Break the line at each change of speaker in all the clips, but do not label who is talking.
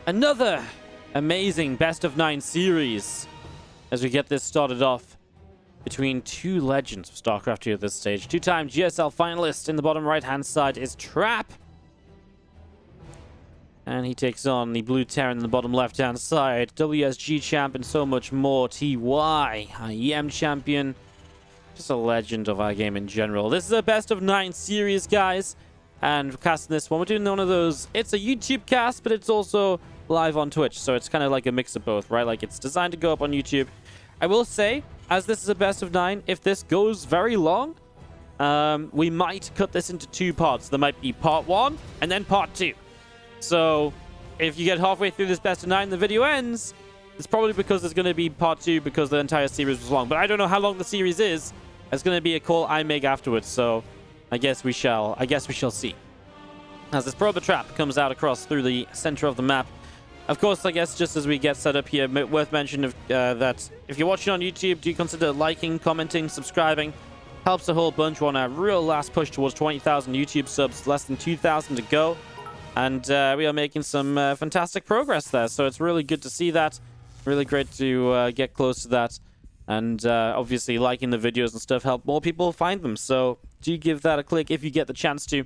another amazing best of 9 series as we get this started off between two legends of StarCraft here at this stage. Two-time GSL finalist in the bottom right-hand side is Trap. And he takes on the Blue Terran in the bottom left-hand side. WSG champ and so much more. TY, IEM champion. Just a legend of our game in general. This is a best of 9 series, guys. And we're casting this one. We're doing one of those. It's a YouTube cast, but it's also live on Twitch. So it's kind of like a mix of both, right? Like it's designed to go up on YouTube. I will say, as this is a best of 9, if this goes very long, we might cut this into 2 parts. There might be part 1 and then part 2. So if you get halfway through this best of 9 and the video ends, it's probably because there's going to be part 2 because the entire series was long. But I don't know how long the series is. It's going to be a call I make afterwards. So I guess we shall see. As this probe trap comes out across through the center of the map. Of course, I guess just as we get set up here, worth mentioning that if you're watching on YouTube, do consider liking, commenting, subscribing. Helps a whole bunch. We're on a real last push towards 20,000 YouTube subs. Less than 2,000 to go. And we are making some fantastic progress there. So it's really good to see that. Really great to get close to that. And obviously liking the videos and stuff help more people find them. So do give that a click if you get the chance to.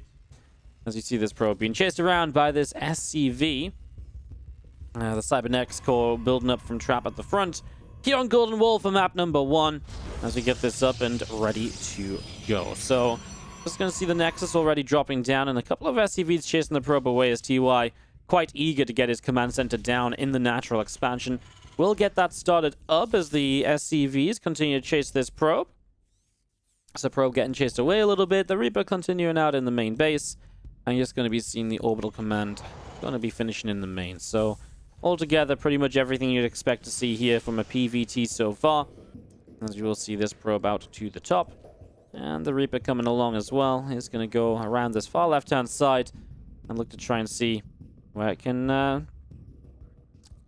As you see this probe being chased around by this SCV. The Cybernetics core building up from Trap at the front. Here on Golden Wall for map number 1. As we get this up and ready to go. So just going to see the Nexus already dropping down. And a couple of SCVs chasing the probe away as TY quite eager to get his command center down in the natural expansion. We'll get that started up as the SCVs continue to chase this probe. So probe getting chased away a little bit. The Reaper continuing out in the main base. And you're just going to be seeing the orbital command going to be finishing in the main. So altogether, pretty much everything you'd expect to see here from a PVT so far. As you will see this probe out to the top. And the Reaper coming along as well. He's going to go around this far left-hand side and look to try and see where it can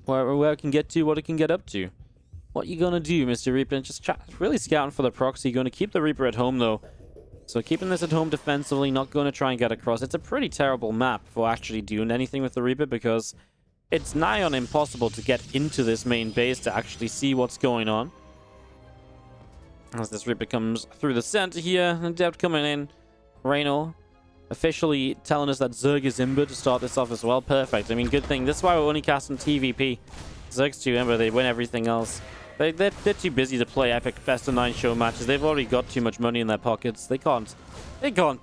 where it can get to, what it can get up to. What you gonna do, Mr. Reaper? Just really scouting for the proxy. Going to keep the Reaper at home, though. So keeping this at home defensively, not going to try and get across. It's a pretty terrible map for actually doing anything with the Reaper because it's nigh on impossible to get into this main base to actually see what's going on. As this Reaper comes through the center here, Adept coming in. Reyno officially telling us that Zerg is Ember to start this off as well. Perfect. I mean, good thing. This is why we're only casting TvP. Zerg's too Ember. They win everything else. They're too busy to play epic best of 9 show matches. They've already got too much money in their pockets. They can't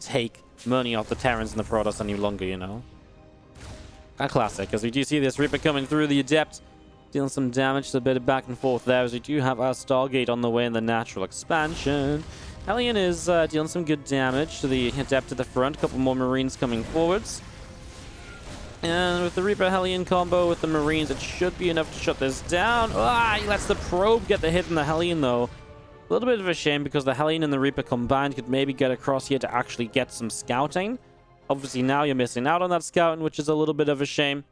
take money off the Terrans and the Protoss any longer, you know. A classic. As we do see this Reaper coming through the Adept. Dealing some damage to a bit of back and forth there, as we do have our Stargate on the way in the natural expansion. Hellion is dealing some good damage to the Adept at the front. A couple more Marines coming forwards. And with the Reaper Hellion combo with the Marines, it should be enough to shut this down. He lets the probe get the hit on the Hellion, though. A little bit of a shame because the Hellion and the Reaper combined could maybe get across here to actually get some scouting. Obviously, now you're missing out on that scouting, which is a little bit of a shame.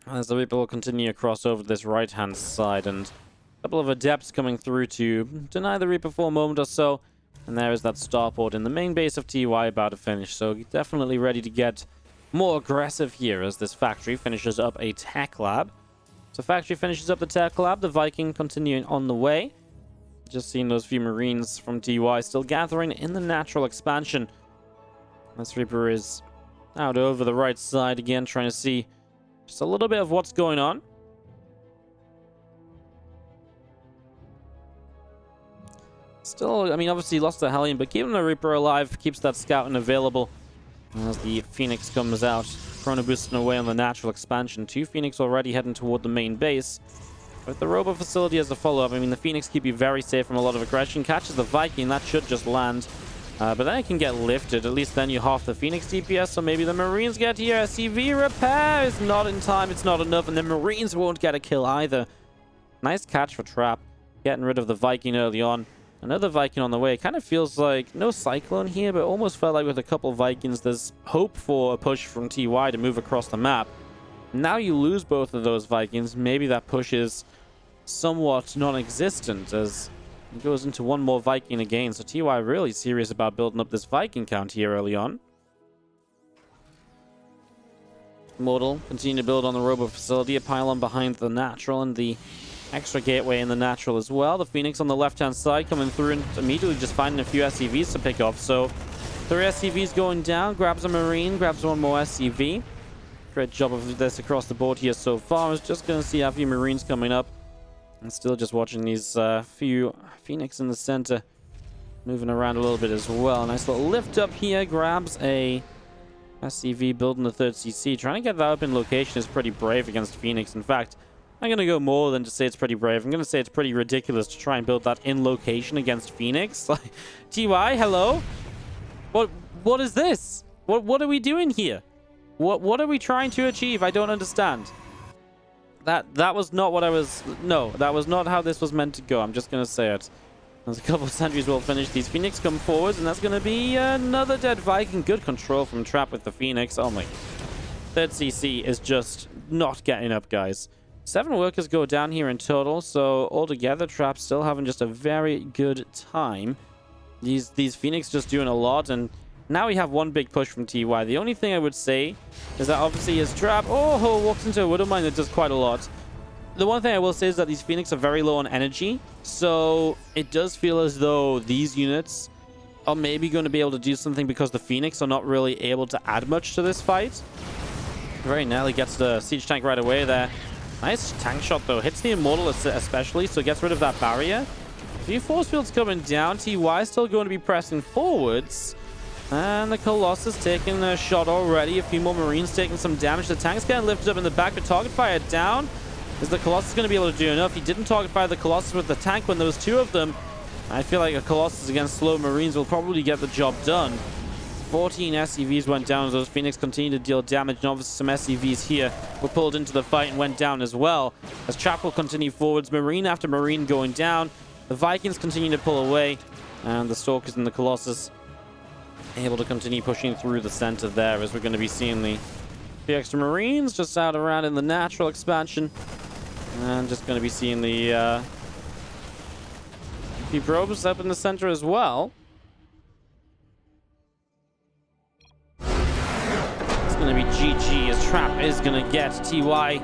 As the Reaper will continue across over this right-hand side, and a couple of Adepts coming through to deny the Reaper for a moment or so. And there is that starport in the main base of TY about to finish, so definitely ready to get more aggressive here as this factory finishes up a tech lab. So factory finishes up the tech lab, the Viking continuing on the way. Just seeing those few Marines from TY still gathering in the natural expansion. This Reaper is out over the right side again, trying to see just a little bit of what's going on. Still, I mean, obviously lost the Hellion, but keeping the Reaper alive keeps that scouting available. As the Phoenix comes out, Chrono boosting away on the natural expansion. 2 Phoenix already heading toward the main base. With the Robo facility as a follow-up, I mean, the Phoenix keep you very safe from a lot of aggression. Catches the Viking, that should just land. But then it can get lifted. At least then you half the Phoenix DPS, so maybe the Marines get here. SCV repair is not in time. It's not enough, and the Marines won't get a kill either. Nice catch for Trap. Getting rid of the Viking early on. Another Viking on the way. It kind of feels like no Cyclone here, but almost felt like with a couple Vikings, there's hope for a push from TY to move across the map. Now you lose both of those Vikings. Maybe that push is somewhat non-existent as it goes into one more Viking again. So TY really serious about building up this Viking count here early on. Mortal continue to build on the Robo facility, a pylon behind the natural and the extra gateway in the natural as well. The Phoenix on the left-hand side coming through and immediately just finding a few SCVs to pick off. So 3 SCVs going down, grabs a Marine, grabs one more SCV. Great job of this across the board here so far. I was just going to see a few Marines coming up. And still just watching these few Phoenix in the center moving around a little bit as well. Nice little lift up here, grabs a SCV building the 3rd CC. Trying to get that up in location is pretty brave against Phoenix. In fact, I'm going to go more than to say it's pretty brave. I'm going to say it's pretty ridiculous to try and build that in location against Phoenix. Like, TY, hello? What is this? What are we doing here? What are we trying to achieve? I don't understand. That was not what I was... No, that was not how this was meant to go. I'm just going to say it. There's a couple of sentries will finish. These Phoenix come forwards, and that's going to be another dead Viking. Good control from Trap with the Phoenix. Oh my... 3rd CC is just not getting up, guys. 7 workers go down here in total, so altogether, Trap's still having just a very good time. These Phoenix just doing a lot, and now we have one big push from TY. The only thing I would say is that obviously his Trap... Oh, walks into a Widow Mine that does quite a lot. The one thing I will say is that these Phoenix are very low on energy, so it does feel as though these units are maybe going to be able to do something because the Phoenix are not really able to add much to this fight. Very nearly gets the siege tank right away there. Nice tank shot, though. Hits the Immortal especially, so gets rid of that barrier. A few force fields coming down. TY still going to be pressing forwards. And the Colossus taking a shot already. A few more Marines taking some damage. The tank's getting lifted up in the back, but target fire down. Is the Colossus going to be able to do enough? He didn't target fire the Colossus with the tank when there was 2 of them. I feel like a Colossus against slow Marines will probably get the job done. 14 SCVs went down as those Phoenix continue to deal damage, and obviously some SCVs here were pulled into the fight and went down as well. As Trap will continue forwards, Marine after Marine going down. The Vikings continue to pull away, and the Stalkers and the Colossus able to continue pushing through the center there, as we're going to be seeing the extra Marines just out around in the natural expansion. And just going to be seeing the few probes up in the center as well. It's going to be GG as Trap is going to get TY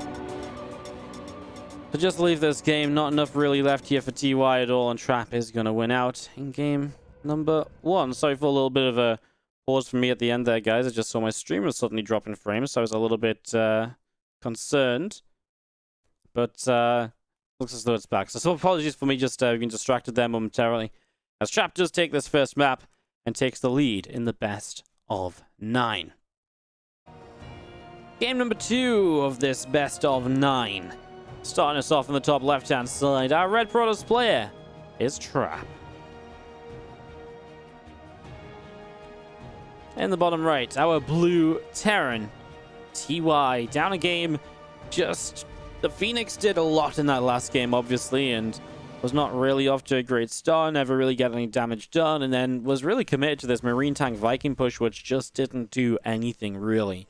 to just leave this game. Not enough really left here for TY at all, and Trap is going to win out in game number 1. Sorry for a little bit of a pause for me at the end there, guys. I just saw my stream was suddenly dropping frames, so I was a little bit concerned. But looks as though it's back. So apologies for me just being distracted there momentarily. As Trap does take this first map and takes the lead in the best of 9. Game number 2 of this best of 9. Starting us off on the top left-hand side, our Red Protoss player is Trap. In the bottom right, our blue Terran, TY. Down a game, just... The Phoenix did a lot in that last game, obviously, and was not really off to a great start, never really got any damage done, and then was really committed to this Marine Tank Viking push, which just didn't do anything, really.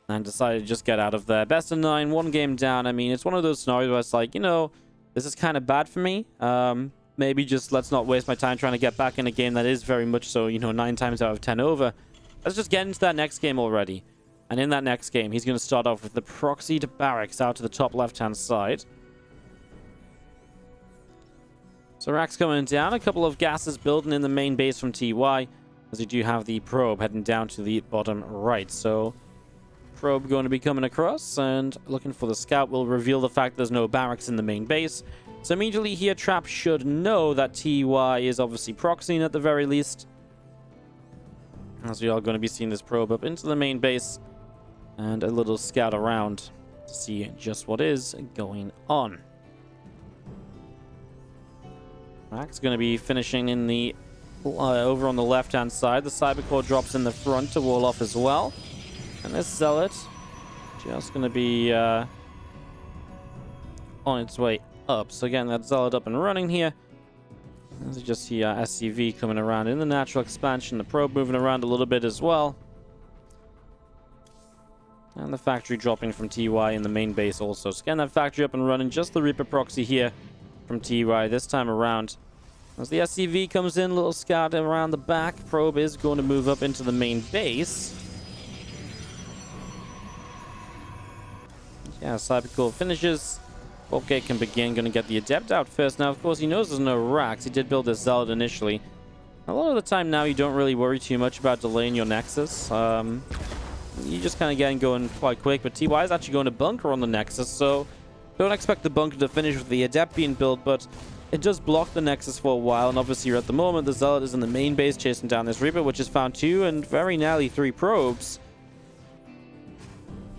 And decided to just get out of there. Best of 9, 1 game down. I mean, it's one of those scenarios where it's like, you know, this is kind of bad for me. Maybe just let's not waste my time trying to get back in a game that is very much so, you know, 9 times out of 10 over. Let's just get into that next game already. And in that next game, he's going to start off with the proxied barracks out to the top left-hand side. So Rack's coming down. A couple of gases building in the main base from TY, as you do have the probe heading down to the bottom right. So probe going to be coming across and looking for the scout will reveal the fact there's no barracks in the main base. So immediately here, Trap should know that TY is obviously proxying at the very least. As we are going to be seeing this probe up into the main base. And a little scout around to see just what is going on. Rack's going to be finishing in the over on the left-hand side. The Cybercore drops in the front to wall off as well. And this Zealot just going to be on its way up. So again, that Zealot up and running here. As you just see SCV coming around in the natural expansion. The probe moving around a little bit as well. And the factory dropping from TY in the main base also. So again, that factory up and running. Just the Reaper proxy here from TY this time around. As the SCV comes in, little scout around the back. Probe is going to move up into the main base. Yeah, Cybercool finishes. Warp Gate can begin. Going to get the Adept out first. Now, of course, he knows there's no racks. He did build this Zealot initially. A lot of the time now, you don't really worry too much about delaying your Nexus. You just kind of getting going quite quick. But TY is actually going to bunker on the Nexus, so don't expect the bunker to finish with the Adept being built, but it does block the Nexus for a while. And obviously, at the moment, the Zealot is in the main base chasing down this Reaper, which has found 2 and very nearly 3 probes.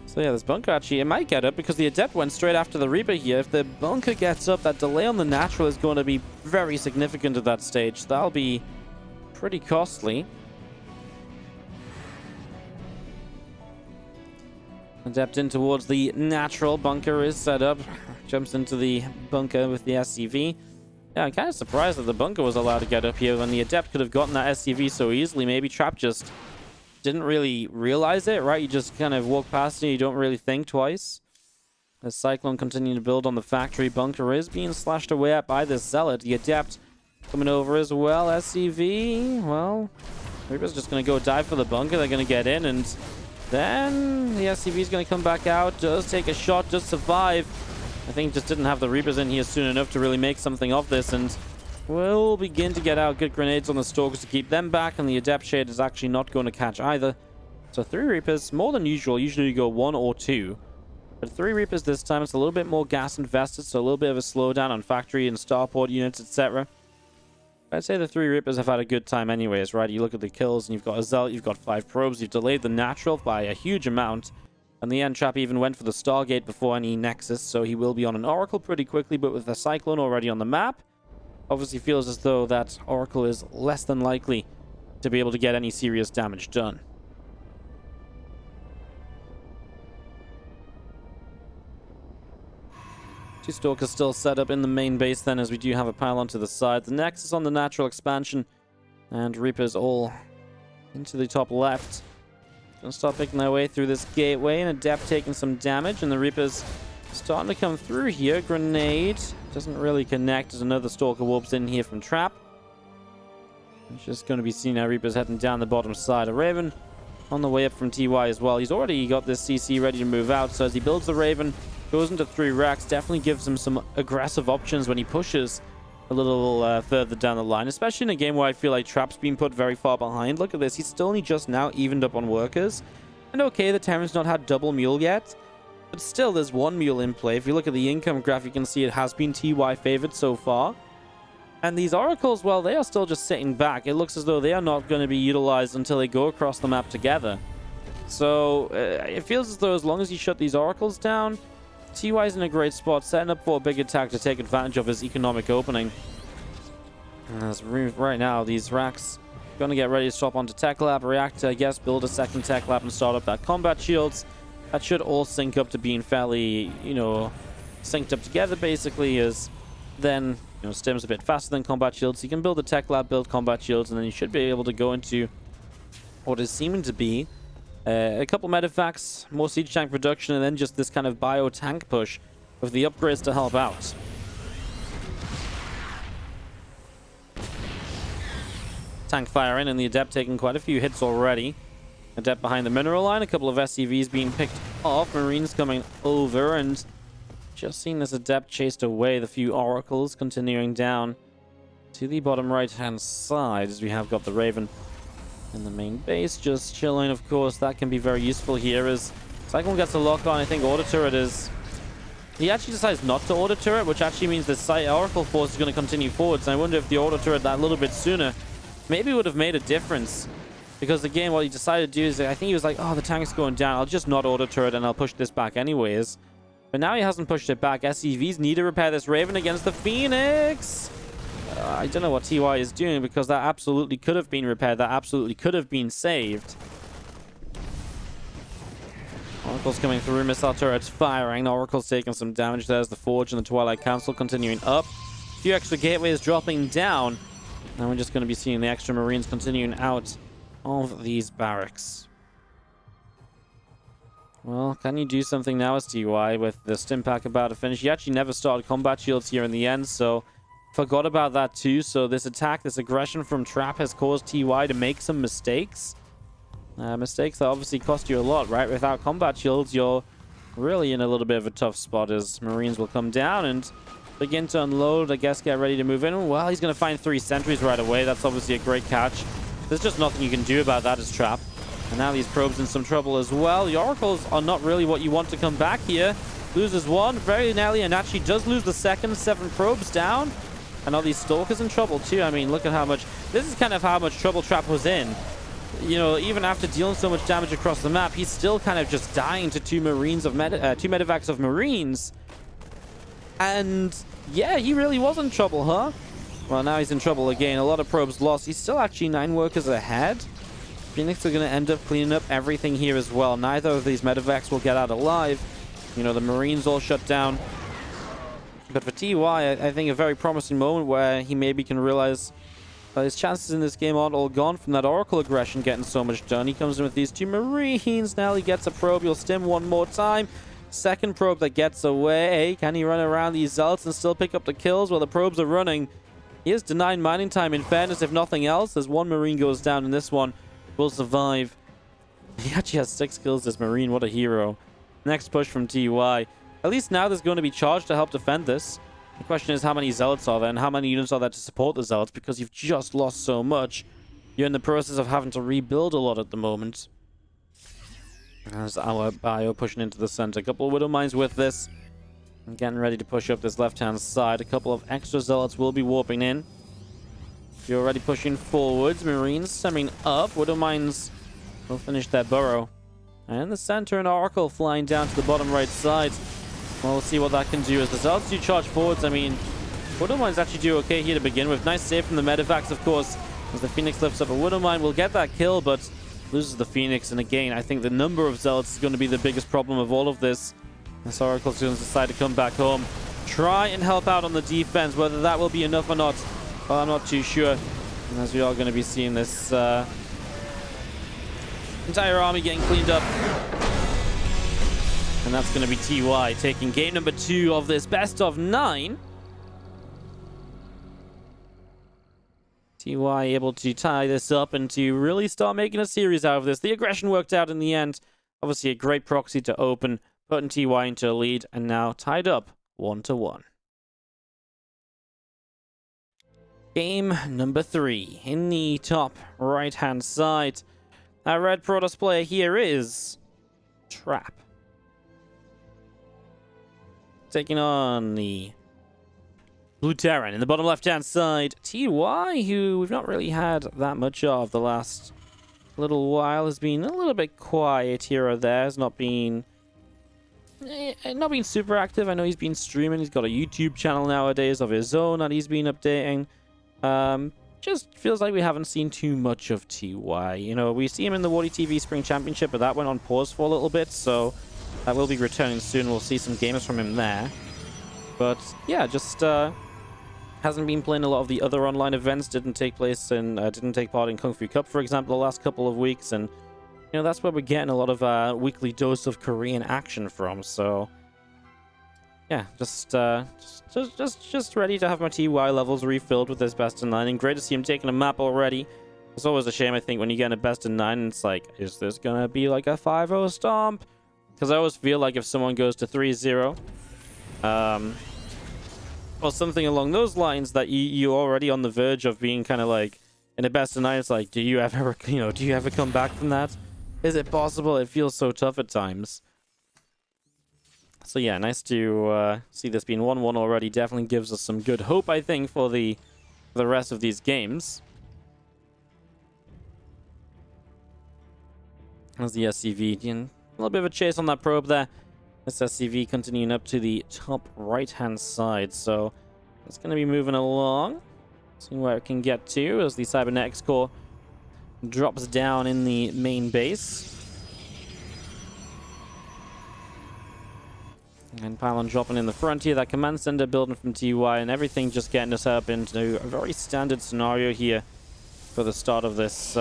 So yeah, this bunker actually, it might get up because the Adept went straight after the Reaper here. If the bunker gets up, that delay on the natural is going to be very significant at that stage. That'll be pretty costly. Adept in towards the natural. Bunker is set up. Jumps into the bunker with the SCV. Yeah, I'm kind of surprised that the bunker was allowed to get up here when the Adept could have gotten that SCV so easily. Maybe Trap just didn't really realize it, right? You just kind of walk past it, you don't really think twice. As Cyclone continuing to build on the factory, bunker is being slashed away at by this Zealot. The Adept coming over as well. SCV, well, Reaper's just going to go dive for the bunker. They're going to get in, and then the SCV is going to come back out. Does take a shot, does survive. I think just didn't have the Reapers in here soon enough to really make something of this, and will begin to get out good grenades on the Stalkers to keep them back, and the Adept Shade is actually not going to catch either. So 3 Reapers, more than usual. Usually you go 1 or 2. But 3 Reapers this time. It's a little bit more gas invested, so a little bit of a slowdown on factory and starport units, etc. I'd say the 3 Reapers have had a good time anyways, right? You look at the kills, and you've got a Zealot, you've got 5 probes, you've delayed the natural by a huge amount. And the end Trap even went for the Stargate before any Nexus, so he will be on an Oracle pretty quickly, but with the Cyclone already on the map, obviously feels as though that Oracle is less than likely to be able to get any serious damage done. Two Stalkers still set up in the main base then, as we do have a pylon to the side. The Nexus on the natural expansion, and Reapers all into the top left. Gonna start picking their way through this gateway, and Adept taking some damage, and the Reapers starting to come through here. Grenade doesn't really connect as another Stalker warps in here from Trap. It's just going to be seen now. Reapers heading down the bottom side. A Raven on the way up from TY as well. He's already got this CC ready to move out, so as he builds the Raven, goes into 3 racks, definitely gives him some aggressive options when he pushes a little further down the line, especially in a game where I feel like Trap's been put very far behind. Look at this. He's still only just now evened up on workers. And okay, the Terran's not had double mule yet, but still, there's 1 mule in play. If you look at the income graph, you can see it has been TY favored so far. And these Oracles, well, they are still just sitting back. It looks as though they are not going to be utilized until they go across the map together. So, it feels as though as long as you shut these Oracles down, TY is in a great spot, setting up for a big attack to take advantage of his economic opening. As right now, these racks going to get ready to swap onto Tech Lab, react, I guess, build a second Tech Lab and start up that combat shields. That should all sync up to being fairly, you know, synced up together, basically, as then, you know, Stim's a bit faster than combat shields. So you can build a Tech Lab, build combat shields, and then you should be able to go into what is seeming to be a couple medevacts, more siege tank production, and then just this kind of bio tank push with the upgrades to help out. Tank firing, and the Adept taking quite a few hits already. Adept behind the mineral line, a couple of SCVs being picked off, Marines coming over, and just seeing this Adept chased away. The few Oracles continuing down to the bottom right-hand side, as we have got the Raven in the main base, just chilling. Of course, that can be very useful here as Cyclone gets a lock on. I think Auto Turret is... He actually decides not to Auto Turret, which actually means the Oracle Force is going to continue forwards. And I wonder if the Auto Turret that little bit sooner maybe would have made a difference. Because again, what he decided to do is, I think he was like, oh, the tank's going down. I'll just not Auto Turret and I'll push this back anyways. But now he hasn't pushed it back. SCVs need to repair this Raven against the Phoenix. I don't know what TY is doing, because that absolutely could have been repaired. That absolutely could have been saved. Oracle's coming through. Missile turrets firing. Oracle's taking some damage. There's the Forge and the Twilight Council continuing up. A few extra gateways dropping down. And we're just going to be seeing the extra Marines continuing out of these barracks. Well, can you do something now as TY with the stim pack about to finish? He actually never started combat shields here in the end, so forgot about that too. So this attack, this aggression from Trap has caused TY to make some mistakes. Mistakes that obviously cost you a lot, right? Without combat shields, you're really in a little bit of a tough spot as Marines will come down and begin to unload. I guess get ready to move in. Well, he's going to find 3 sentries right away. That's obviously a great catch. There's just nothing you can do about that as trap. And now these probes in some trouble as well. The oracles are not really what you want to come back here. Loses 1 very nearly, and actually does lose the second. 7 probes down. And all these stalkers in trouble too. I mean, look at how much... This is kind of how much trouble Trap was in. You know, even after dealing so much damage across the map, he's still kind of just dying to 2 medevacs of Marines. And yeah, he really was in trouble, huh? Well, now he's in trouble again. A lot of probes lost. He's still actually 9 workers ahead. Phoenix are going to end up cleaning up everything here as well. Neither of these medevacs will get out alive. You know, the Marines all shut down. But for TY, I think a very promising moment where he maybe can realize his chances in this game aren't all gone from that Oracle aggression getting so much done. He comes in with these 2 Marines. Now he gets a probe. He'll stim 1 more time. Second probe that gets away. Can he run around these Zealots and still pick up the kills while the probes are running? He is denied mining time, in fairness, if nothing else, as 1 Marine goes down, and this one will survive. He actually has 6 kills, this Marine. What a hero. Next push from TY. At least now there's going to be charge to help defend this. The question is, how many Zealots are there, and how many units are there to support the Zealots, because you've just lost so much. You're in the process of having to rebuild a lot at the moment. There's our bio pushing into the center. A couple of Widow Mines with this. And getting ready to push up this left-hand side. A couple of extra Zealots will be warping in. You're already pushing forwards. Marines stemming up. Widow Mines will finish their burrow. And the center and Oracle flying down to the bottom right side. Well, we'll see what that can do as the Zealots do charge forwards. I mean, Widow Mines actually do okay here to begin with. Nice save from the medevacs, of course, as the Phoenix lifts up a Widow Mine. Will get that kill, but loses the Phoenix. And again, I think the number of Zealots is going to be the biggest problem of all of this. This Oracle's going to decide to come back home. Try and help out on the defense. Whether that will be enough or not, well, I'm not too sure. And as we are going to be seeing this entire army getting cleaned up. And that's going to be TY taking game number 2 of this best of 9. TY able to tie this up and to really start making a series out of this. The aggression worked out in the end. Obviously a great proxy to open, putting TY into a lead, and now tied up 1-1. Game number 3 in the top right-hand side. Our red Protoss player here is Trap. Taking on the Blue Terran in the bottom left-hand side. TY, who we've not really had that much of the last little while, has been a little bit quiet here or there. Has not been super active. I know he's been streaming. He's got a YouTube channel nowadays of his own that he's been updating. Just feels like we haven't seen too much of TY. You know, we see him in the WardiTV Spring Championship, but that went on pause for a little bit, so that will be returning soon. We'll see some games from him there. But yeah, just hasn't been playing a lot of the other online events. Didn't take part in Kung Fu Cup, for example, the last couple of weeks, and you know, that's where we're getting a lot of weekly dose of Korean action from. So yeah, just ready to have my TY levels refilled with this best of 9, and great to see him taking a map already. It's always a shame, I think, when you get a best of 9 and it's like, is this gonna be like a 5-0 stomp? Because I always feel like if someone goes to 3-0, or something along those lines, that you're already on the verge of being kind of like in a best of 9. It's like, do you ever come back from that? Is it possible? It feels so tough at times. So yeah, nice to see this being 1-1 already. Definitely gives us some good hope, I think, for the rest of these games. There's the SCV. A little bit of a chase on that probe there. This SCV continuing up to the top right-hand side. So it's going to be moving along. Seeing where it can get to as the Cybernetics core drops down in the main base. And Pylon dropping in the front here. That command center building from TY, and everything just getting us up into a very standard scenario here for the start of this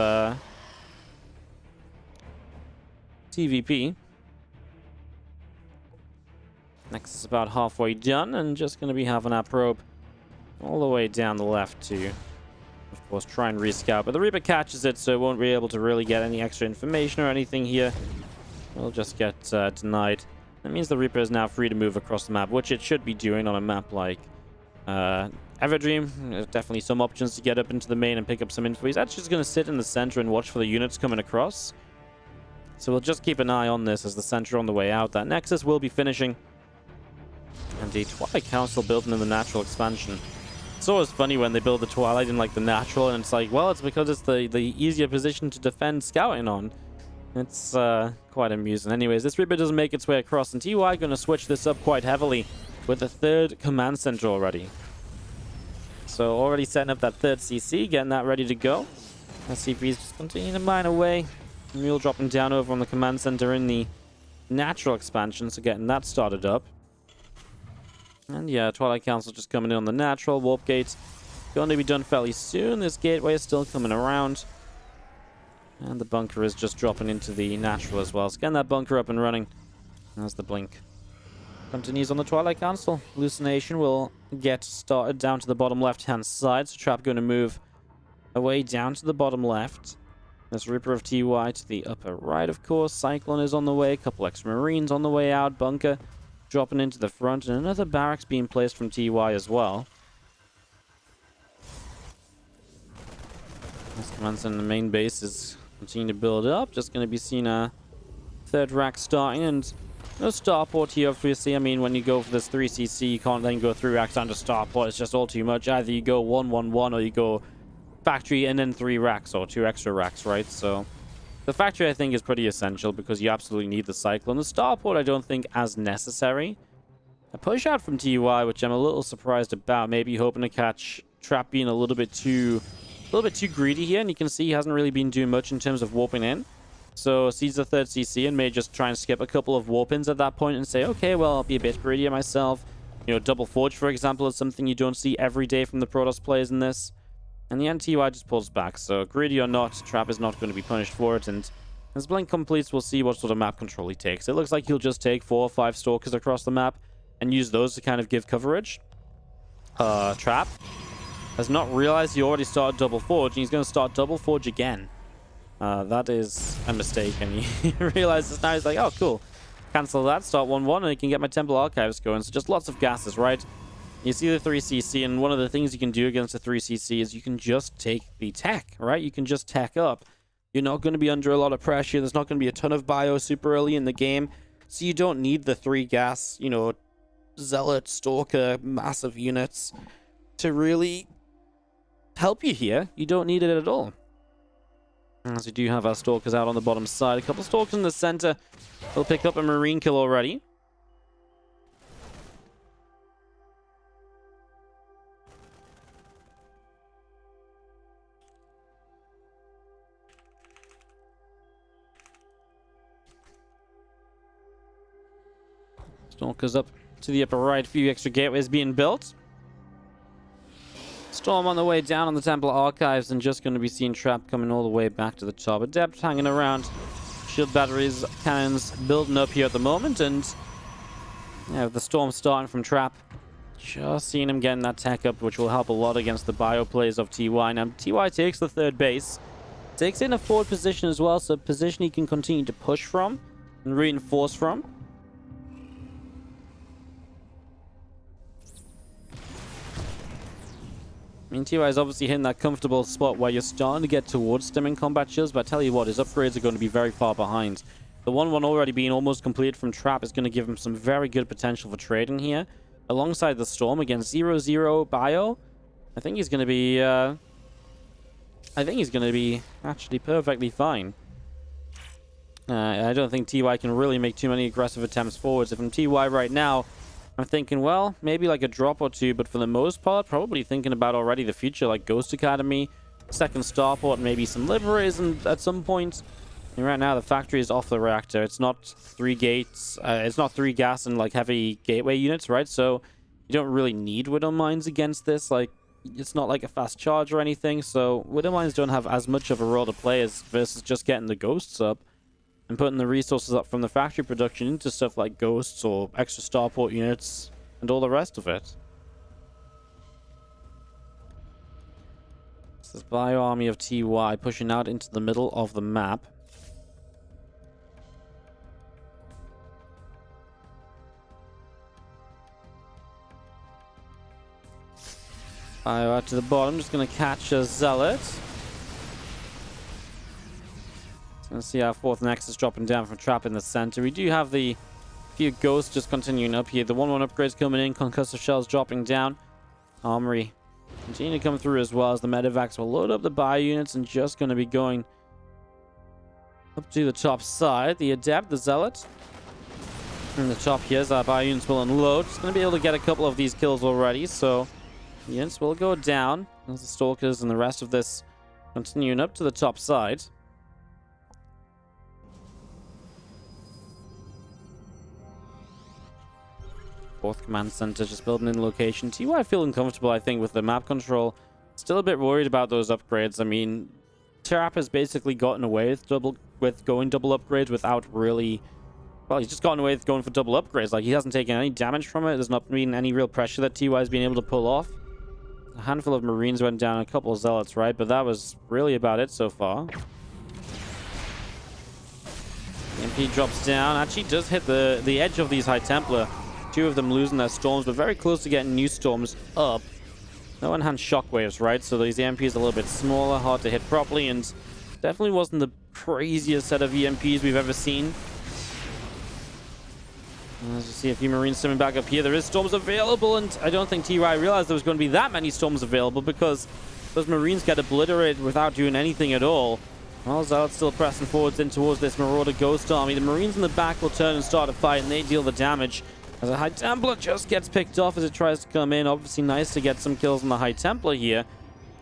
TvP. Next is about halfway done, and just going to be having our probe all the way down the left to, of course, try and rescout. But the Reaper catches it, so it won't be able to really get any extra information or anything here. We'll just get denied That means the Reaper is now free to move across the map, which it should be doing on a map like Everdream. There's definitely some options to get up into the main and pick up some info. He's actually just going to sit in the center and watch for the units coming across. So we'll just keep an eye on this as the center on the way out. That Nexus will be finishing. And the Twilight Council building in the natural expansion. It's always funny when they build the Twilight in like the natural, and it's like, well, it's because it's the easier position to defend scouting on. It's quite amusing. Anyways, this Reaper doesn't make its way across, and TY going to switch this up quite heavily with the third command center already. So already setting up that third CC, getting that ready to go. SCP's just continuing to mine away. Mule dropping down over on the command center in the natural expansion, so getting that started up. And yeah, Twilight Council just coming in on the natural. Warp gate going to be done fairly soon. This gateway is still coming around. And the bunker is just dropping into the natural as well. So getting that bunker up and running. There's the blink. Continues on the Twilight Council. Hallucination will get started down to the bottom left-hand side. So Trap going to move away down to the bottom left. There's Reaper of TY to the upper right, of course. Cyclone is on the way. A couple extra Marines on the way out. Bunker dropping into the front, and another barracks being placed from TY as well. This command center, the main base is continuing to build up. Just going to be seeing a third rack starting, and no starport here, obviously. I mean, when you go for this 3cc, you can't then go 3 racks down to starport. It's just all too much. Either you go 1-1-1, or you go factory and then 3 racks, or 2 extra racks, right? So the factory, I think, is pretty essential because you absolutely need the Cyclone. The starport, I don't think as necessary. A push out from TUI, which I'm a little surprised about. Maybe hoping to catch Trap being a little bit too greedy here. And you can see he hasn't really been doing much in terms of warping in. So sees the third CC and may just try and skip a couple of warp-ins at that point and say, okay, well, I'll be a bit greedier myself. You know, Double Forge, for example, is something you don't see every day from the Protoss players in this. And the NTY just pulls back, so greedy or not, Trap is not going to be punished for it, and as Blink completes, we'll see what sort of map control he takes. It looks like he'll just take 4 or 5 Stalkers across the map and use those to kind of give coverage. Trap has not realized he already started Double Forge, and he's going to start Double Forge again. That is a mistake, and he realizes now. He's like, oh, cool. Cancel that, start 1-1, and I can get my Temple Archives going. So just lots of gases, right? You see the 3cc, and one of the things you can do against the 3cc is you can just take the tech, right? You can just tech up. You're not going to be under a lot of pressure. There's not going to be a ton of bio super early in the game. So you don't need the 3 gas, you know, Zealot, Stalker, massive units to really help you here. You don't need it at all. As we do have our Stalkers out on the bottom side. A couple Stalkers in the center. We'll pick up a Marine kill already. Stalkers up to the upper right. A few extra gateways being built. Storm on the way down on the Temple Archives, and just going to be seeing Trap coming all the way back to the top. Adept hanging around. Shield batteries, cannons building up here at the moment, and yeah, the Storm starting from Trap. Just seeing him getting that tech up, which will help a lot against the bio plays of TY. Now, TY takes the third base. Takes in a forward position as well, so a position he can continue to push from and reinforce from. I mean, TY is obviously hitting that comfortable spot where you're starting to get towards stemming combat shields, but I tell you what, his upgrades are going to be very far behind. The 1-1 already being almost completed from Trap is going to give him some very good potential for trading here. Alongside the Storm against 0-0 bio, I think he's going to be actually perfectly fine. I don't think TY can really make too many aggressive attempts forwards. If I'm TY right now, I'm thinking, well, maybe like a drop or two, but for the most part, probably thinking about already the future, like Ghost Academy, second starport, maybe some Liberators at some point. And right now, the factory is off the reactor. It's not 3 gates. It's not 3 gas and like heavy gateway units, right? So you don't really need Widow Mines against this. Like, it's not like a fast charge or anything. So Widow Mines don't have as much of a role to play as versus just getting the Ghosts up and putting the resources up from the factory production into stuff like Ghosts or extra starport units and all the rest of it. This is Bio Army of TY pushing out into the middle of the map. Fire out to the bottom. Just going to catch a Zealot. Gonna see our fourth Nexus dropping down from Trap in the center. We do have the few Ghosts just continuing up here. The 1-1 upgrades coming in. Concussive Shells dropping down. Armory continue to come through as well as the Medivacs will load up the bio units and just going to be going up to the top side. The Adept, the Zealot. In the top here as our bio units will unload. Just going to be able to get a couple of these kills already. So units will go down as the Stalkers and the rest of this continuing up to the top side. Fourth command center just building in location. TY feeling comfortable, I think, with the map control. Still a bit worried about those upgrades. I mean, Trap has basically gotten away with going double upgrades without really... Well, he's just gotten away with going for double upgrades. Like, he hasn't taken any damage from it. There's not been any real pressure that TY has been able to pull off. A handful of Marines went down, a couple of Zealots, right? But that was really about it so far. MP drops down. Actually does hit the edge of these High Templar. Two of them losing their storms, but very close to getting new storms up. No enhanced shockwaves, right? So these EMPs are a little bit smaller, hard to hit properly, and definitely wasn't the craziest set of EMPs we've ever seen. As you see a few Marines swimming back up here, there is storms available, and I don't think TY realized there was going to be that many storms available because those Marines get obliterated without doing anything at all. Well, Zealot's still pressing forwards in towards this Marauder Ghost Army. The Marines in the back will turn and start a fight, and they deal the damage. As a High Templar just gets picked off as it tries to come in. Obviously nice to get some kills on the High Templar here.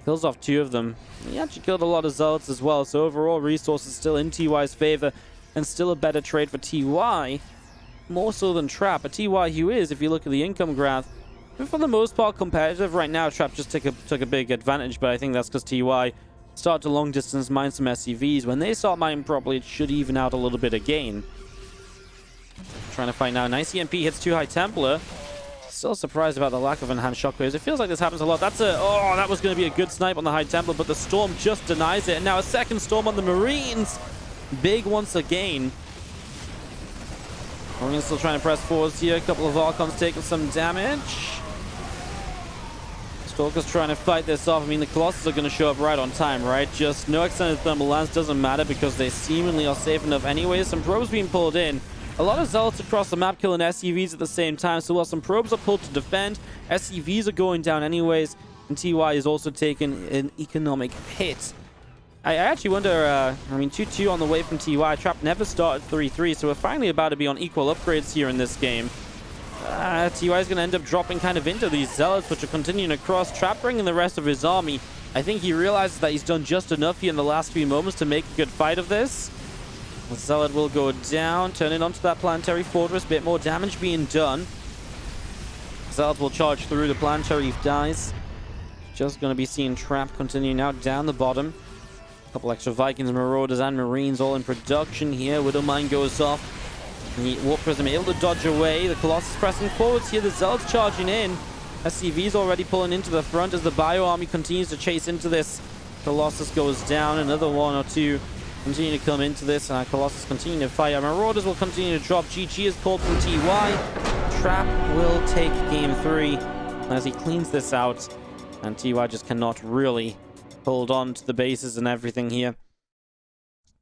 Kills off two of them. He actually killed a lot of Zealots as well. So overall resources still in TY's favor. And still a better trade for TY. More so than Trap. But TY who is, if you look at the income graph, for the most part competitive. Right now Trap just took a big advantage. But I think that's because TY start to long distance mine some SCVs. When they start mining properly, it should even out a little bit again. Trying to fight now. Nice EMP hits two High Templar. Still surprised about the lack of enhanced shockwaves. It feels like this happens a lot. That's oh, that was going to be a good snipe on the High Templar, but the storm just denies it. And now a second storm on the Marines. Big once again. Marines still trying to press forwards here. A couple of Archons taking some damage. Stalker's trying to fight this off. I mean, the Colossus are going to show up right on time, right? Just no extended thermal lance doesn't matter because they seemingly are safe enough anyways. Some probes being pulled in. A lot of Zealots across the map killing SCVs at the same time. So while some probes are pulled to defend, SCVs are going down anyways. And TY is also taking an economic hit. I actually wonder, I mean, 2-2 on the way from TY. Trap never started 3-3, so we're finally about to be on equal upgrades here in this game. TY is going to end up dropping kind of into these Zealots, which are continuing across. Trap bringing the rest of his army. I think he realizes that he's done just enough here in the last few moments to make a good fight of this. The Zealot will go down, turn it onto that planetary fortress. Bit more damage being done. Zealot will charge through. The planetary dies. Just going to be seeing Trap continuing out down the bottom. A couple extra Vikings, Marauders, and Marines all in production here. Widowmine goes off. The Warp Prism able to dodge away. The Colossus pressing forwards here. The Zealots charging in. SCV's already pulling into the front as the Bio Army continues to chase into this. Colossus goes down. Another one or two continue to come into this, and our Colossus continue to fire. Marauders will continue to drop. GG is called from TY. Trap will take game 3 as he cleans this out, and TY just cannot really hold on to the bases and everything here.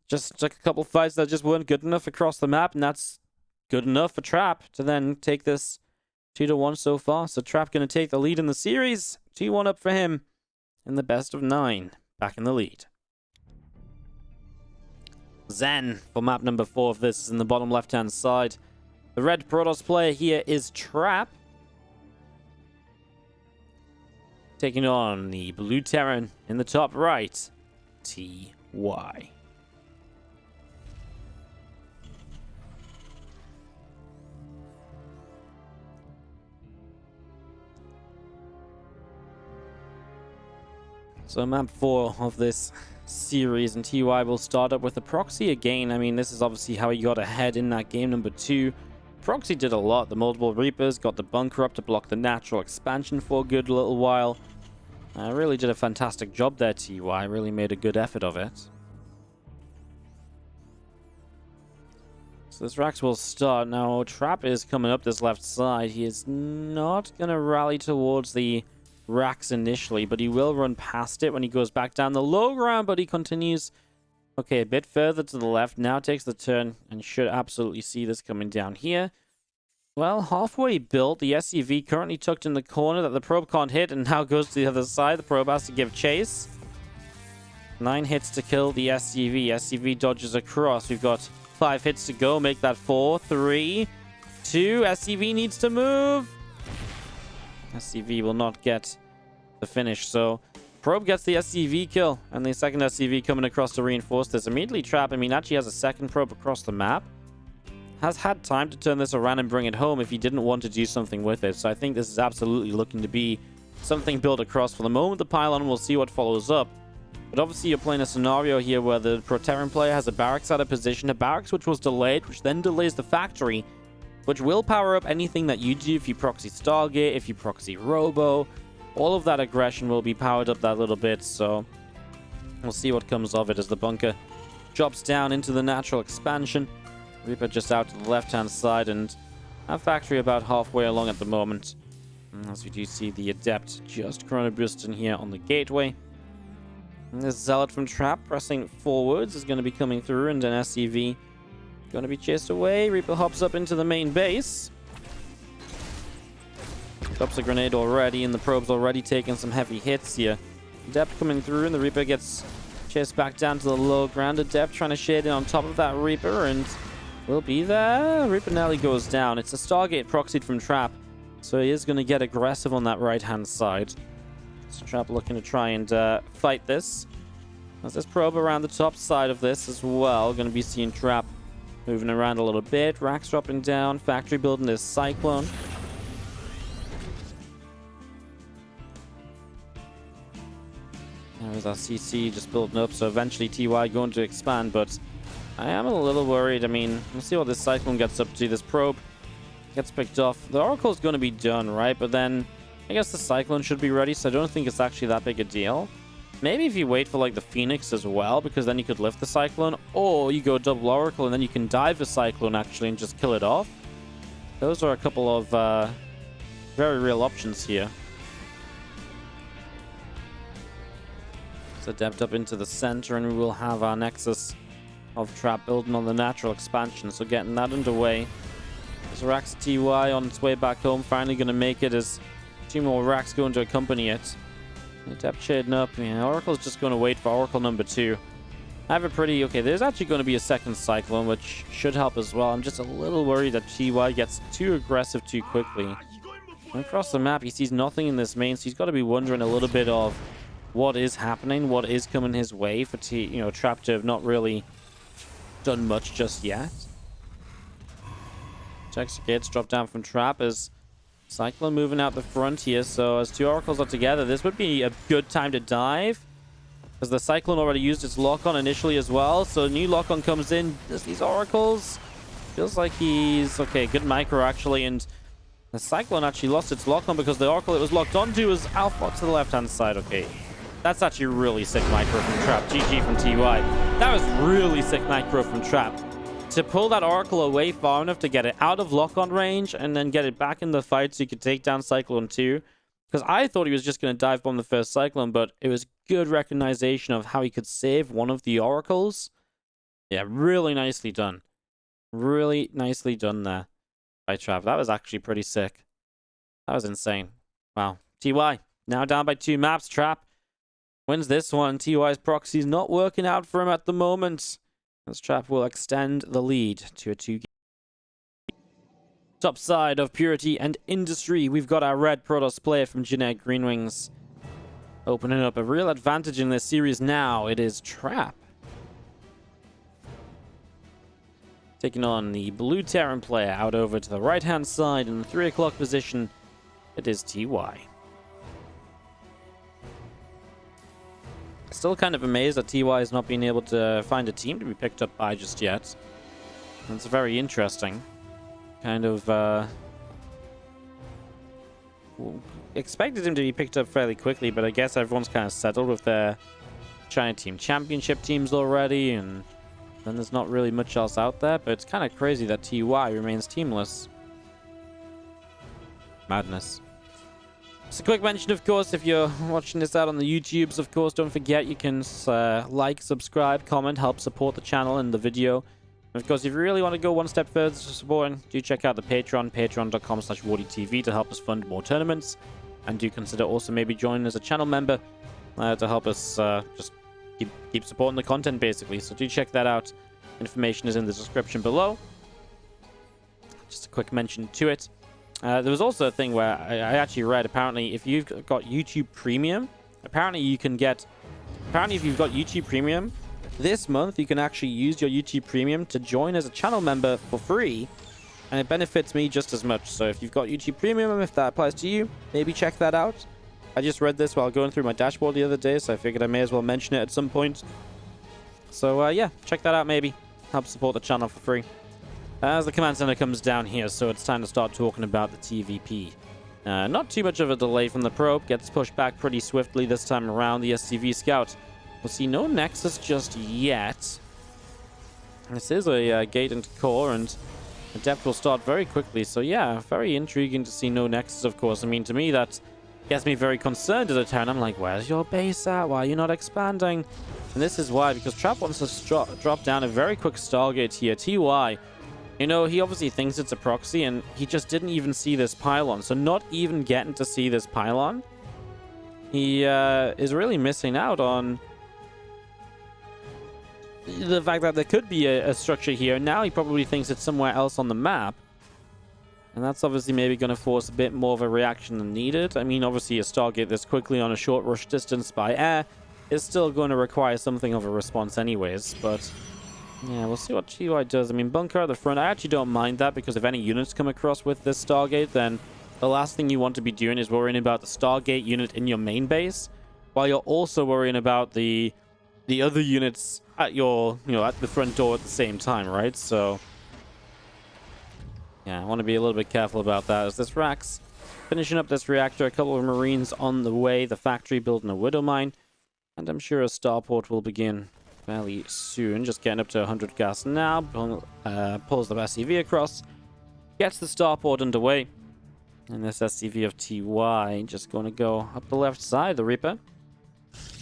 Just took a couple fights that just weren't good enough across the map, and that's good enough for Trap to then take this 2-1 so far. So Trap going to take the lead in the series. 2-1 up for him in the best of 9. Back in the lead. Zen for map number 4 of this is in the bottom left-hand side. The red Protoss player here is Trap. Taking on the blue Terran in the top right, TY. So map 4 of this series, and TY will start up with the proxy again. I mean, this is obviously how he got ahead in that game number 2. Proxy did a lot. The multiple Reapers got the bunker up to block the natural expansion for a good little while. Really did a fantastic job there, TY. Really made a good effort of it. So this Rax will start. Now, Trap is coming up this left side. He is not going to rally towards the racks initially, but he will run past it when he goes back down the low ground, but he continues, okay, a bit further to the left, now takes the turn, and should absolutely see this coming down here. Well, halfway built, the SCV currently tucked in the corner that the probe can't hit, and now goes to the other side. The probe has to give chase. 9 hits to kill the SCV. SCV dodges across. We've got 5 hits to go. Make that 4, 3, 2. SCV needs to move. SCV will not get the finish, so probe gets the SCV kill, and the second SCV coming across to reinforce this. Immediately trap. I mean, actually has a second probe across the map. Has had time to turn this around and bring it home if he didn't want to do something with it. So I think this is absolutely looking to be something built across for the moment. The pylon, we'll see what follows up. But obviously you're playing a scenario here where the Proterran player has a barracks out of position. A barracks which was delayed, which then delays the factory, which will power up anything that you do. If you proxy Stargate, if you proxy Robo, all of that aggression will be powered up that little bit. So we'll see what comes of it as the bunker drops down into the natural expansion. Reaper just out to the left-hand side, and our factory about halfway along at the moment. As we do see the Adept just chrono boosting here on the gateway. And this Zealot from Trap pressing forwards is going to be coming through, and an SCV going to be chased away. Reaper hops up into the main base. Drops a grenade already, and the probe's already taking some heavy hits here. Adept coming through, and the Reaper gets chased back down to the low ground. Adept trying to shade in on top of that Reaper, and will be there. Reaper nearly goes down. It's a Stargate proxied from Trap, so he is going to get aggressive on that right-hand side. So Trap looking to try and fight this. As this probe around the top side of this as well. Going to be seeing Trap moving around a little bit. Racks dropping down. Factory building this Cyclone. There's our CC just building up, so eventually TY going to expand, but I am a little worried. I mean, we'll see what this Cyclone gets up to. This probe gets picked off. The Oracle's going to be done, right? But then I guess the Cyclone should be ready, so I don't think it's actually that big a deal. Maybe if you wait for, like, the Phoenix as well, because then you could lift the Cyclone, or you go double Oracle, and then you can dive the Cyclone, actually, and just kill it off. Those are a couple of very real options here. So Adept up into the center, and we will have our Nexus of Trap building on the natural expansion, so getting that underway. There's Rax TY on its way back home, finally going to make it as 2 more Racks going to accompany it. Adept shading up. Yeah, Oracle's just going to wait for Oracle number 2. I have a pretty... Okay, there's actually going to be a second Cyclone, which should help as well. I'm just a little worried that TY gets too aggressive too quickly. And across the map, he sees nothing in this main, so he's got to be wondering a little bit of what is happening, what is coming his way for Trap to have not really done much just yet. Texture gates drop down from Trap as Cyclone moving out the front here. So as 2 Oracles are together, this would be a good time to dive, because the Cyclone already used its lock-on initially as well. So a new lock-on comes in. There's these Oracles. Feels like he's... Okay, good micro actually, and the Cyclone actually lost its lock-on because the Oracle it was locked onto was alpha to the left-hand side. Okay. That's actually really sick micro from Trap. GG from TY. That was really sick micro from Trap. To pull that Oracle away far enough to get it out of lock-on range and then get it back in the fight so you could take down Cyclone 2. Because I thought he was just going to dive bomb the first Cyclone, but it was good recognition of how he could save one of the Oracles. Yeah, really nicely done. Really nicely done there by Trap. That was actually pretty sick. That was insane. Wow. TY, now down by 2 maps. Trap wins this one. TY's proxy's not working out for him at the moment, as Trap will extend the lead to a 2 game. Top side of Purity and Industry, we've got our red Protoss player from Generic Greenwings opening up a real advantage in this series now. It is Trap taking on the blue Terran player out over to the right-hand side in the 3 o'clock position. It is TY. Still kind of amazed that TY has not been able to find a team to be picked up by just yet. It's very interesting. Kind of expected him to be picked up fairly quickly, but I guess everyone's kind of settled with their China Team Championship teams already, and then there's not really much else out there, but it's kind of crazy that TY remains teamless. Madness. Just a quick mention, of course, if you're watching this out on the YouTubes, of course, don't forget you can like, subscribe, comment, help support the channel and the video. And of course, if you really want to go one step further to supporting, do check out the Patreon, patreon.com/WardiTV to help us fund more tournaments. And do consider also maybe joining as a channel member to help us just keep supporting the content, basically. So do check that out. Information is in the description below. Just a quick mention to it. There was also a thing where I actually read, apparently, if you've got YouTube Premium, apparently if you've got YouTube Premium, this month you can actually use your YouTube Premium to join as a channel member for free, and it benefits me just as much. So if you've got YouTube Premium, if that applies to you, maybe check that out. I just read this while going through my dashboard the other day, so I figured I may as well mention it at some point. So yeah, check that out maybe. Help support the channel for free. As the command center comes down here, so it's time to start talking about the TvP. Not too much of a delay from the probe. Gets pushed back pretty swiftly this time around. The SCV Scout. We'll see no Nexus just yet. This is a gate into core, and the depth will start very quickly. So yeah, very intriguing to see no Nexus, of course. I mean, to me, that gets me very concerned as a turn. I'm like, where's your base at? Why are you not expanding? And this is why, because Trap wants to drop down a very quick Stargate here. TY. You know, he obviously thinks it's a proxy, and he just didn't even see this pylon. So not even getting to see this pylon, he is really missing out on the fact that there could be a structure here. Now he probably thinks it's somewhere else on the map. And that's obviously maybe going to force a bit more of a reaction than needed. I mean, obviously a Stargate this quickly on a short rush distance by air is still going to require something of a response anyways, but yeah, we'll see what TY does. I mean, bunker at the front, I actually don't mind that, because if any units come across with this Stargate, then the last thing you want to be doing is worrying about the Stargate unit in your main base, while you're also worrying about the other units at your, at the front door at the same time, right? So yeah, I want to be a little bit careful about that. As this Rax finishing up this reactor, a couple of Marines on the way, the factory building a Widow Mine, and I'm sure a starport will begin fairly soon. Just getting up to 100 gas now. Pulls the SCV across. Gets the starport underway. And this SCV of TY just going to go up the left side. The Reaper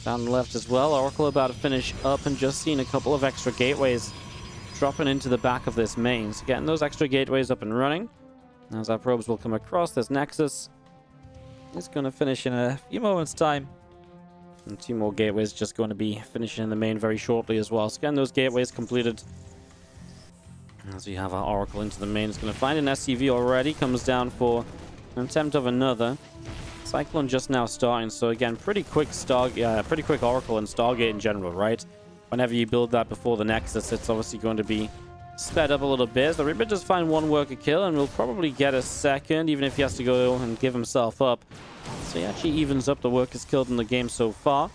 down the left as well. Oracle about to finish up, and just seeing a couple of extra gateways dropping into the back of this main. So getting those extra gateways up and running. As our probes will come across, this Nexus is going to finish in a few moments' time. And 2 more gateways just going to be finishing in the main very shortly as well. So getting those gateways completed. As we have our Oracle into the main, it's going to find an SCV already. Comes down for an attempt of another. Cyclone just now starting. So again, pretty quick Oracle and Stargate in general, right? Whenever you build that before the Nexus, it's obviously going to be sped up a little bit. The Reaper just find 1 worker kill, and will probably get a second, even if he has to go and give himself up. So he actually evens up the workers killed in the game so far.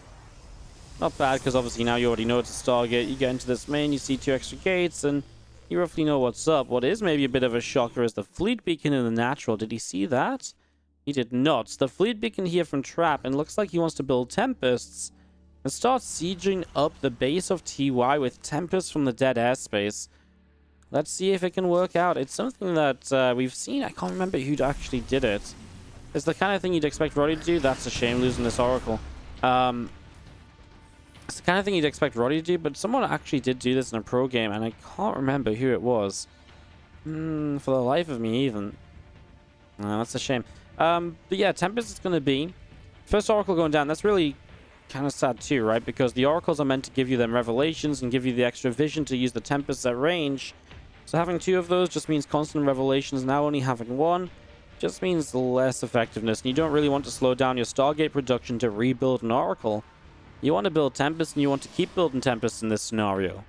Not bad, because obviously now you already know it's a Stargate. You get into this main, you see 2 extra gates, and you roughly know what's up. What is maybe a bit of a shocker is the fleet beacon in the natural. Did he see that? He did not. The fleet beacon here from Trap, and looks like he wants to build Tempests and start sieging up the base of TY with Tempest from the dead airspace. Let's see if it can work out. It's something that we've seen. I can't remember who actually did it. It's the kind of thing you'd expect Roddy to do. That's a shame, losing this Oracle. It's the kind of thing you'd expect Roddy to do, but someone actually did do this in a pro game, and I can't remember who it was. For the life of me, even. That's a shame. But yeah, Tempest is going to be first Oracle going down. That's really kind of sad too, right? Because the Oracles are meant to give you them revelations and give you the extra vision to use the Tempest at range. So having 2 of those just means constant revelations. Now only having 1 just means less effectiveness. And you don't really want to slow down your Stargate production to rebuild an Oracle. You want to build Tempest, and you want to keep building Tempest in this scenario.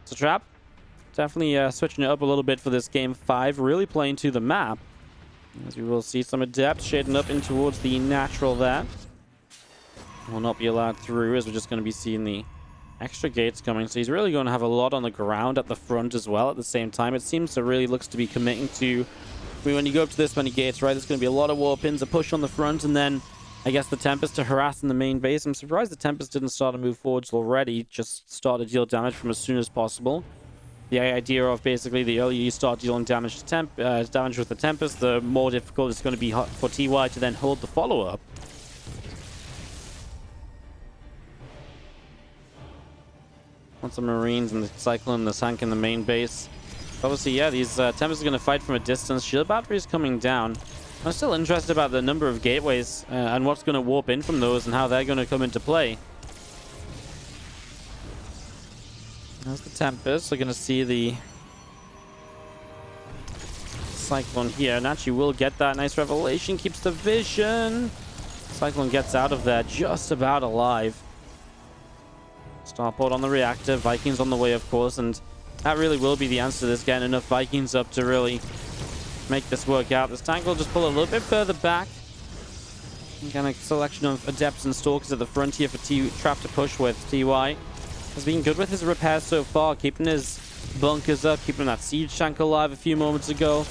So Trap, definitely switching it up a little bit for this game 5, really playing to the map. As we will see some adept shading up in towards the natural there. Will not be allowed through, as we're just going to be seeing the extra gates coming. So he's really going to have a lot on the ground at the front as well at the same time. It seems to really looks to be committing to, I mean, when you go up to this many gates, right, there's going to be a lot of warp-ins, a push on the front, and then I guess the Tempest to harass in the main base. I'm surprised the Tempest didn't start to move forwards already, just start to deal damage from as soon as possible. The idea of basically the earlier you start dealing damage to damage with the Tempest, the more difficult it's going to be for TY to then hold the follow-up. Lots of Marines and the Cyclone and the Sank in the main base. Obviously, yeah, these Tempests are going to fight from a distance. Shield battery is coming down. I'm still interested about the number of gateways and what's going to warp in from those and how they're going to come into play. There's the Tempest. We're going to see the Cyclone here. And actually will get that nice revelation. Keeps the vision. Cyclone gets out of there just about alive. Starport on the reactor. Vikings on the way, of course. And that really will be the answer to this. Getting enough Vikings up to really make this work out. This tank will just pull a little bit further back. Kind of selection of Adepts and Stalkers at the front here for Trap to push with. TY has been good with his repairs so far, keeping his bunkers up, keeping that siege tank alive a few moments ago.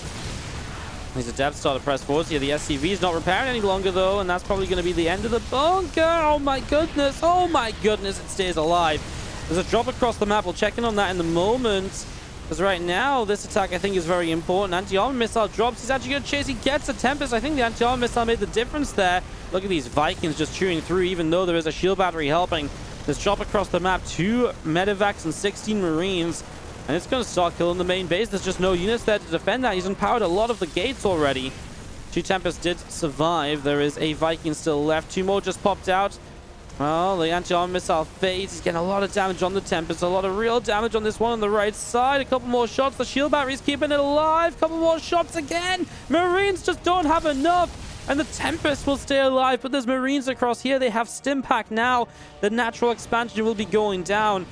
These Adepts start to press forwards here. The SCV is not repairing any longer, though, and that's probably going to be the end of the bunker. Oh, my goodness. Oh, my goodness. It stays alive. There's a drop across the map. We'll check in on that in the moment. Because right now, this attack, I think, is very important. Anti-armor missile drops. He's actually going to chase. He gets a Tempest. I think the anti-armor missile made the difference there. Look at these Vikings just chewing through, even though there is a shield battery helping. There's drop across the map. 2 medevacs and 16 Marines. And it's going to start killing the main base. There's just no units there to defend that. He's empowered a lot of the gates already. 2 Tempests did survive. There is a Viking still left. 2 more just popped out. Well, the anti-armor missile fades. He's getting a lot of damage on the Tempest. A lot of real damage on this one on the right side. A couple more shots. The shield battery's keeping it alive. A couple more shots again. Marines just don't have enough. And the Tempest will stay alive. But there's Marines across here. They have Stimpack now. The natural expansion will be going down.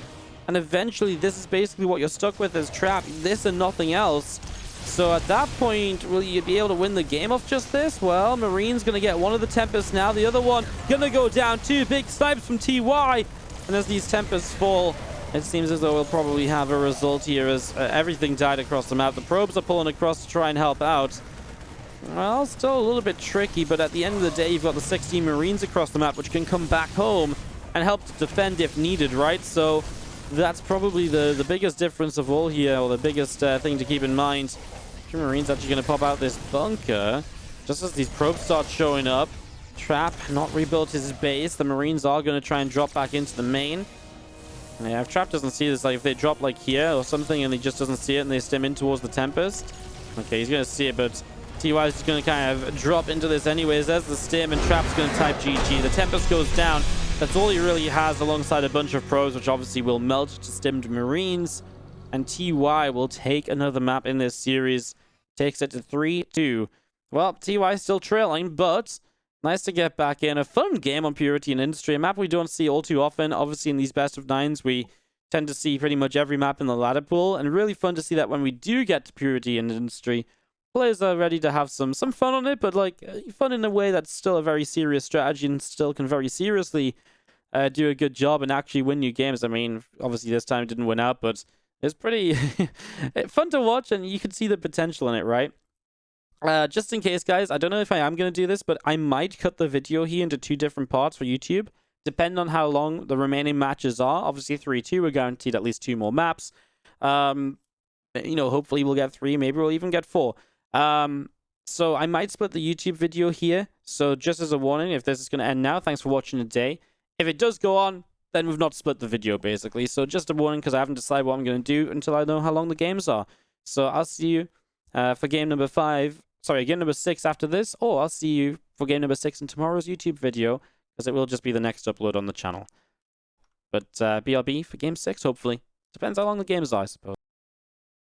And eventually, this is basically what you're stuck with as Trap. This and nothing else. So at that point, will you be able to win the game off just this? Well, Marine's going to get one of the Tempests now. The other one going to go down. 2 big snipes from TY. And as these Tempests fall, it seems as though we'll probably have a result here as everything died across the map. The probes are pulling across to try and help out. Well, still a little bit tricky, but at the end of the day, you've got the 16 Marines across the map, which can come back home and help to defend if needed, right? So that's probably the biggest difference of all here, or the biggest thing to keep in mind. Marine's actually going to pop out this bunker just as these probes start showing up. Trap not rebuilt his base. The Marines are going to try and drop back into the main. And yeah, if Trap doesn't see this, like if they drop like here or something and he just doesn't see it and they stem in towards the Tempest. Okay, he's going to see it, but TY is just going to kind of drop into this anyways. There's the stem and Trap's going to type GG. The Tempest goes down. That's all he really has alongside a bunch of probes, which obviously will melt to stemmed Marines. And TY will take another map in this series. Takes it to 3-2. Well, TY is still trailing, but nice to get back in. A fun game on Purity and Industry. A map we don't see all too often. Obviously, in these best of 9s, we tend to see pretty much every map in the ladder pool. And really fun to see that when we do get to Purity and Industry, players are ready to have some fun on it, but like fun in a way that's still a very serious strategy and still can very seriously do a good job and actually win new games. I mean, obviously this time it didn't win out, but it's pretty fun to watch and you can see the potential in it, right? Just in case, guys, I don't know if I am going to do this, but I might cut the video here into 2 different parts for YouTube, depending on how long the remaining matches are. Obviously 3-2, we're guaranteed at least 2 more maps. You know, hopefully we'll get 3, maybe we'll even get 4. So I might split the YouTube video here. So just as a warning, if this is going to end now, thanks for watching today. If it does go on, then we've not split the video, basically. So just a warning, because I haven't decided what I'm going to do until I know how long the games are. So I'll see you for game number 6 after this, or I'll see you for game number 6 in tomorrow's YouTube video, because it will just be the next upload on the channel. But BRB for game 6, hopefully. Depends how long the games are, I suppose.